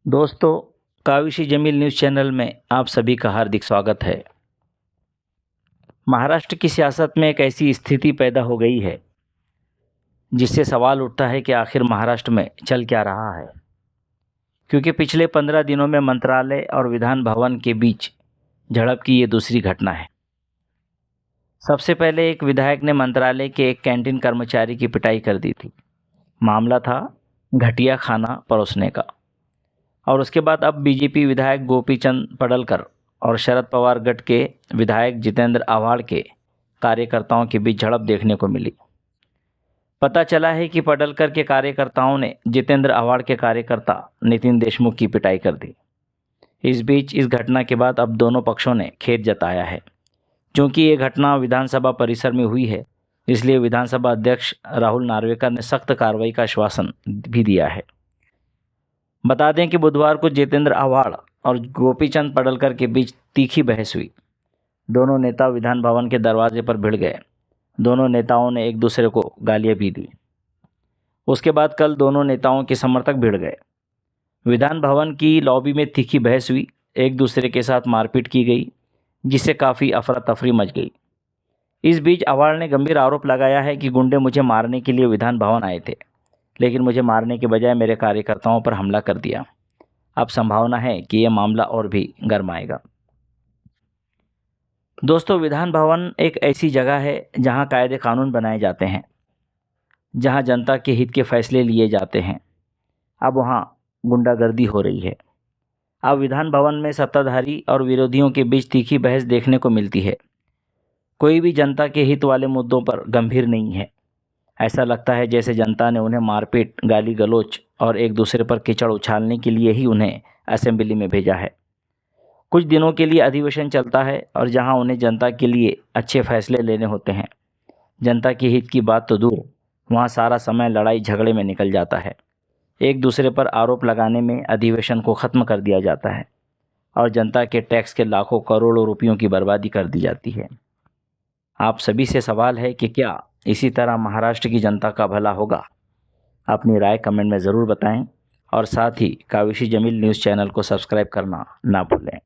दोस्तों, काविशी Jameel news channel में आप सभी का हार्दिक स्वागत है। महाराष्ट्र की सियासत में एक ऐसी स्थिति पैदा हो गई है जिससे सवाल उठता है कि आखिर महाराष्ट्र में चल क्या रहा है, क्योंकि पिछले 15 दिनों में मंत्रालय और विधान भवन के बीच झड़प की ये दूसरी घटना है। सबसे पहले एक विधायक ने मंत्रालय के एक कैंटीन कर्मचारी की पिटाई कर दी थी। मामला था घटिया खाना परोसने का। और उसके बाद अब बीजेपी विधायक गोपीचंद पडलकर और शरद पवार गट के विधायक जितेंद्र आव्हाड के कार्यकर्ताओं के बीच झड़प देखने को मिली। पता चला है कि पडलकर के कार्यकर्ताओं ने जितेंद्र आव्हाड के कार्यकर्ता नितिन देशमुख की पिटाई कर दी। इस बीच इस घटना के बाद अब दोनों पक्षों ने खेद जताया है। क्योंकि ये घटना विधानसभा परिसर में हुई है, इसलिए विधानसभा अध्यक्ष राहुल नार्वेकर ने सख्त कार्रवाई का आश्वासन भी दिया है। बता दें कि बुधवार को जितेंद्र आव्हाड और गोपीचंद पडलकर के बीच तीखी बहस हुई। दोनों नेता विधान भवन के दरवाजे पर भिड़ गए। दोनों नेताओं ने एक दूसरे को गालियां भी दी। उसके बाद कल दोनों नेताओं के समर्थक भिड़ गए। विधान भवन की लॉबी में तीखी बहस हुई। एक दूसरे के साथ मारपीट की गई, जिससे काफ़ी अफरा तफरी मच गई। इस बीच आव्हाड ने गंभीर आरोप लगाया है कि गुंडे मुझे मारने के लिए विधान भवन आए थे, लेकिन मुझे मारने के बजाय मेरे कार्यकर्ताओं पर हमला कर दिया। अब संभावना है कि यह मामला और भी गरमाएगा। दोस्तों, विधान भवन एक ऐसी जगह है जहां कायदे कानून बनाए जाते हैं, जहां जनता के हित के फैसले लिए जाते हैं। अब वहां गुंडागर्दी हो रही है। अब विधान भवन में सत्ताधारी और विरोधियों के बीच तीखी बहस देखने को मिलती है। कोई भी जनता के हित वाले मुद्दों पर गंभीर नहीं है। ऐसा लगता है जैसे जनता ने उन्हें मारपीट, गाली गलौज और एक दूसरे पर कीचड़ उछालने के लिए ही उन्हें असेंबली में भेजा है। कुछ दिनों के लिए अधिवेशन चलता है और जहां उन्हें जनता के लिए अच्छे फैसले लेने होते हैं, जनता के हित की बात तो दूर, वहां सारा समय लड़ाई झगड़े में निकल जाता है। एक दूसरे पर आरोप लगाने में अधिवेशन को ख़त्म कर दिया जाता है और जनता के टैक्स के लाखों करोड़ों रुपयों की बर्बादी कर दी जाती है। आप सभी से सवाल है कि क्या इसी तरह महाराष्ट्र की जनता का भला होगा? अपनी राय कमेंट में ज़रूर बताएं और साथ ही काविशी जमील न्यूज़ चैनल को सब्सक्राइब करना ना भूलें।